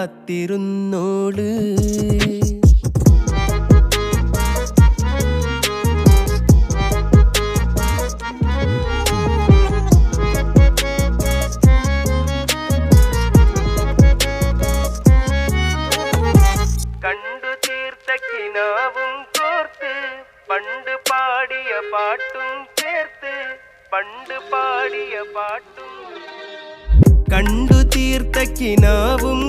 കാത്തിരുന്നോള്. കണ്ടു തീർത്ത കിനാവും കോർത്ത് പണ്ട് പാടിയ പാട്ടും ചേർത്ത് പണ്ട് പാടിയ പാട്ടും. കണ്ടു തീർത്ത കിനാവും